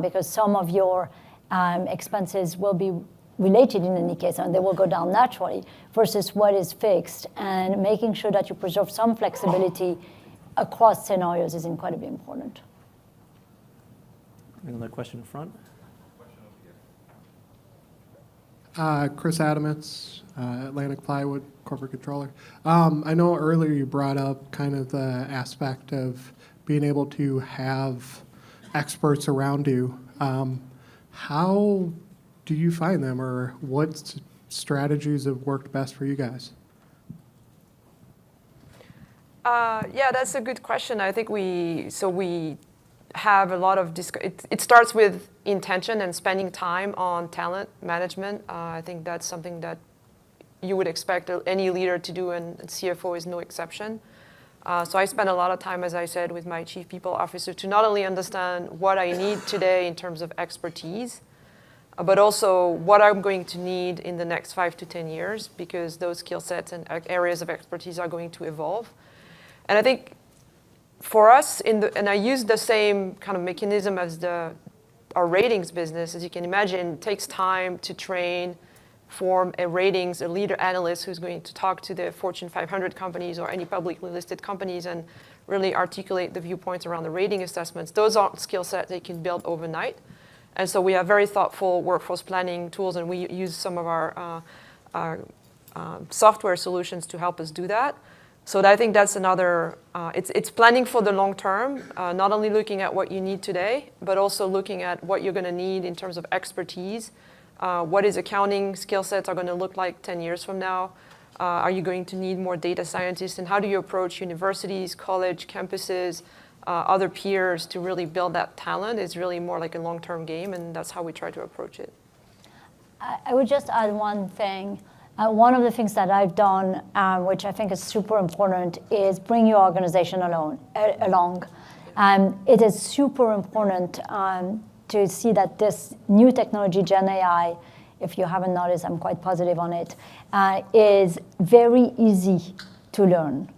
because some of your expenses will be related in any case, and they will go down naturally, versus what is fixed. And making sure that you preserve some flexibility across scenarios is incredibly important. Another question in front. Chris Adamits, Atlantic Plywood, Corporate Controller. I know earlier you brought up kind of the aspect of being able to have experts around you. How do you find them, or what strategies have worked best for you guys? Yeah, that's a good question. I think we have a lot of it starts with intention and spending time on talent management. I think that's something that you would expect any leader to do, and CFO is no exception. So I spend a lot of time, as I said, with my chief people officer to not only understand what I need today in terms of expertise, but also what I'm going to need in the next 5 to 10 years, because those skill sets and areas of expertise are going to evolve. And I think for us, and I use the same kind of mechanism as our ratings business, as you can imagine, it takes time to train, form a leader analyst who's going to talk to the Fortune 500 companies or any publicly listed companies and really articulate the viewpoints around the rating assessments. Those aren't skill sets they can build overnight. And so we have very thoughtful workforce planning tools, and we use some of our software solutions to help us do that. So I think that's another, it's planning for the long term, not only looking at what you need today, but also looking at what you're going to need in terms of expertise. What is accounting skill sets are going to look like 10 years from now? Are you going to need more data scientists? And how do you approach universities, college, campuses, other peers to really build that talent? It's really more like a long-term game, and that's how we try to approach it. I would just add one thing. One of the things that I've done, which I think is super important, is bring your organization along. It is super important to see that this new technology, Gen AI, if you haven't noticed, I'm quite positive on it, is very easy to learn.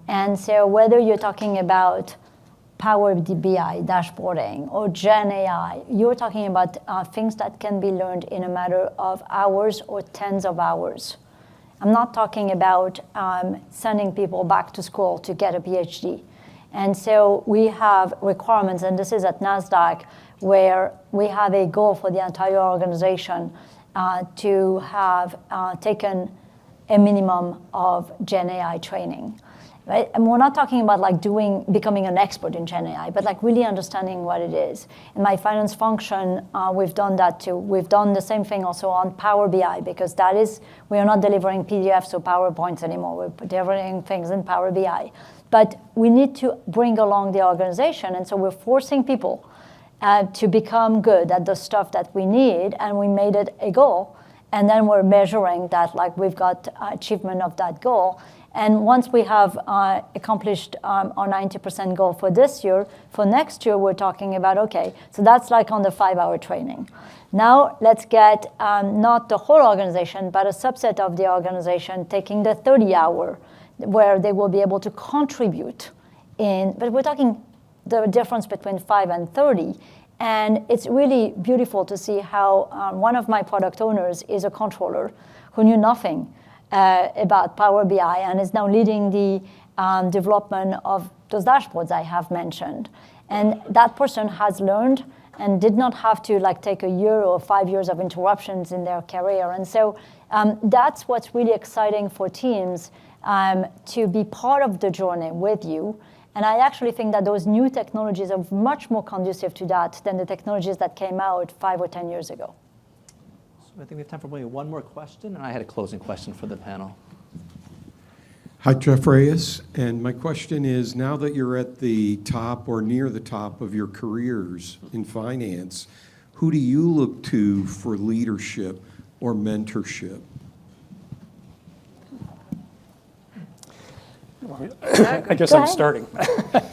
And so whether you're talking about Power BI dashboarding or Gen AI, you're talking about things that can be learned in a matter of hours or tens of hours. I'm not talking about sending people back to school to get a PhD. And so we have requirements, and this is at Nasdaq, where we have a goal for the entire organization to have taken a minimum of Gen AI training. Right? And we're not talking about like becoming an expert in Gen AI, but like really understanding what it is. In my finance function, we've done that too. We've done the same thing also on Power BI, because we are not delivering PDFs or PowerPoints anymore. We're delivering things in Power BI. But we need to bring along the organization, and so we're forcing people to become good at the stuff that we need, and we made it a goal. And then we're measuring that, like we've got achievement of that goal. And once we have accomplished our 90% goal for this year, for next year, we're talking about, okay, so that's like on the 5-hour training. Now let's get not the whole organization, but a subset of the organization taking the 30-hour, where they will be able to contribute in, but we're talking the difference between 5 and 30. And it's really beautiful to see how one of my product owners is a controller who knew nothing about Power BI and is now leading the development of those dashboards I have mentioned. And that person has learned and did not have to like take a year or 5 years of interruptions in their career. And so that's what's really exciting for teams, to be part of the journey with you. And I actually think that those new technologies are much more conducive to that than the technologies that came out 5 or 10 years ago. So I think we have time for maybe one more question, and I had a closing question for the panel. Hi, Jeff Reyes, and my question is, now that you're at the top or near the top of your careers in finance, who do you look to for leadership or mentorship? I guess I'm starting.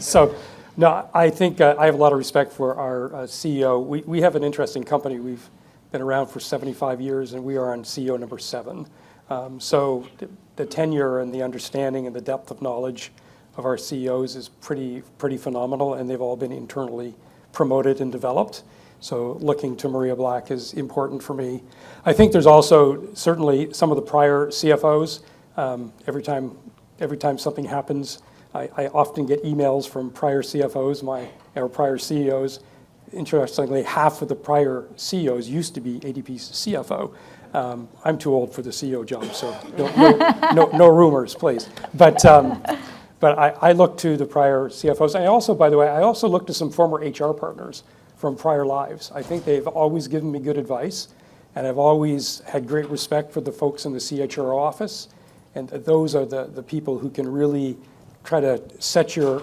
So, no, I think I have a lot of respect for our CEO. We have an interesting company. We've been around for 75 years, and we are on CEO number 7. So the tenure and the understanding and the depth of knowledge of our CEOs is pretty phenomenal, and they've all been internally promoted and developed. So looking to Maria Black is important for me. I think there's also certainly some of the prior CFOs. Every time something happens, I often get emails from prior CFOs, or prior CEOs. Interestingly, half of the prior CEOs used to be ADP's CFO. I'm too old for the CEO job, so no rumors, please. But I look to the prior CFOs. And I also, by the way, I also look to some former HR partners from prior lives. I think they've always given me good advice, and I've always had great respect for the folks in the CHRO office. And those are the people who can really try to set your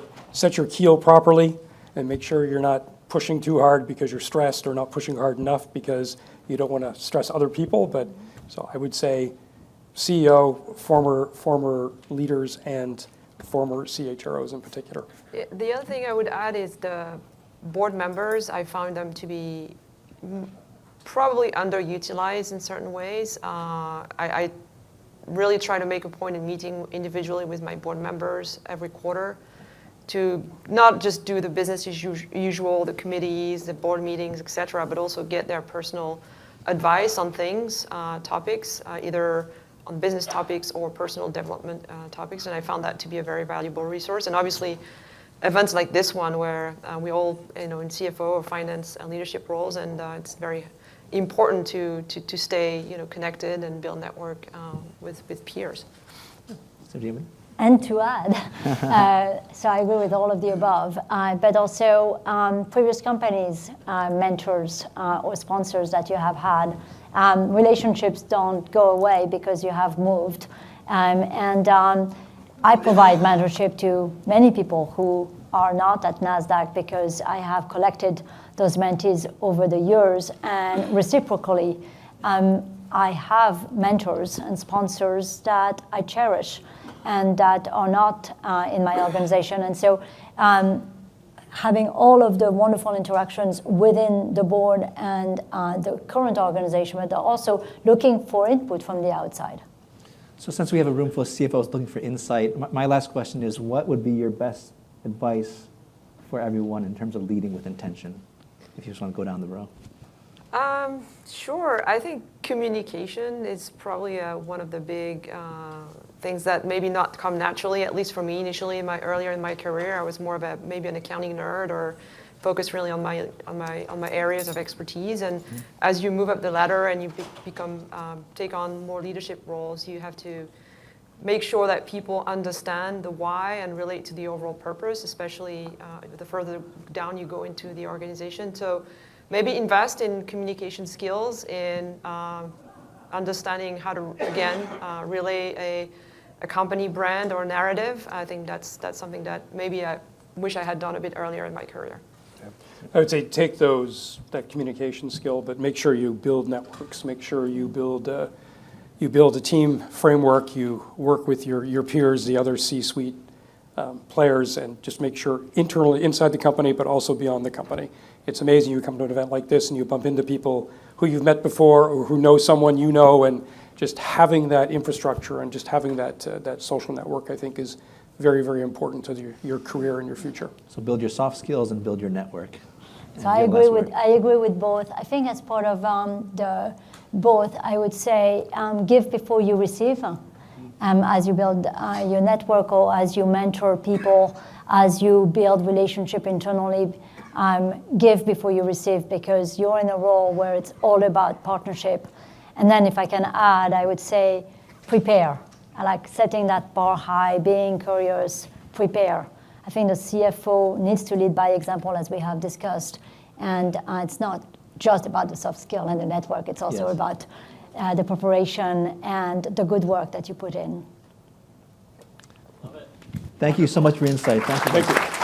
keel properly and make sure you're not pushing too hard because you're stressed, or not pushing hard enough because you don't want to stress other people. But so I would say CEO, former leaders, and former CHROs in particular. The other thing I would add is the board members. I found them to be probably underutilized in certain ways. I really try to make a point in meeting individually with my board members every quarter to not just do the business as usual, the committees, the board meetings, et cetera, but also get their personal advice on things, topics, either on business topics or personal development topics. And I found that to be a very valuable resource. And obviously, events like this one, where we all, in CFO or finance and leadership roles, and it's very important to stay, connected and build network with peers. So, Jamie? and to add. So I agree with all of the above. But also previous companies, mentors or sponsors that you have had. Relationships don't go away because you have moved. I provide mentorship to many people who are not at Nasdaq because I have collected those mentees over the years, and reciprocally, I have mentors and sponsors that I cherish and that are not in my organization. And so having all of the wonderful interactions within the board and the current organization, but also looking for input from the outside. So since we have a room full of CFOs looking for insight, my last question is, what would be your best advice for everyone in terms of leading with intention, if you just want to go down the row? Sure. I think communication is probably one of the big things that maybe not come naturally, at least for me initially earlier in my career. I was more of maybe an accounting nerd or focused really on my areas of expertise. And as you move up the ladder and you take on more leadership roles, you have to make sure that people understand the why and relate to the overall purpose, especially the further down you go into the organization. So maybe invest in communication skills, in understanding how to, again, relay a company brand or narrative. I think that's something that maybe I wish I had done a bit earlier in my career. I would say take that communication skill, but make sure you build networks. Make sure you build a team framework. You work with your peers, the other C-suite players, and just make sure internally inside the company, but also beyond the company. It's amazing you come to an event like this and you bump into people who you've met before or who know someone you know, and just having that infrastructure and just having that social network, I think, is very, very important to your career and your future. So build your soft skills and build your network. So I agree with both. I think as part of the both, I would say give before you receive. As you build your network or as you mentor people, as you build relationship internally, give before you receive, because you're in a role where it's all about partnership. And then if I can add, I would say prepare. I like setting that bar high, being curious, prepare. I think the CFO needs to lead by example, as we have discussed. And it's not just about the soft skill and the network. It's also about the preparation and the good work that you put in. Thank you so much for your insight. Thank you. Thank you.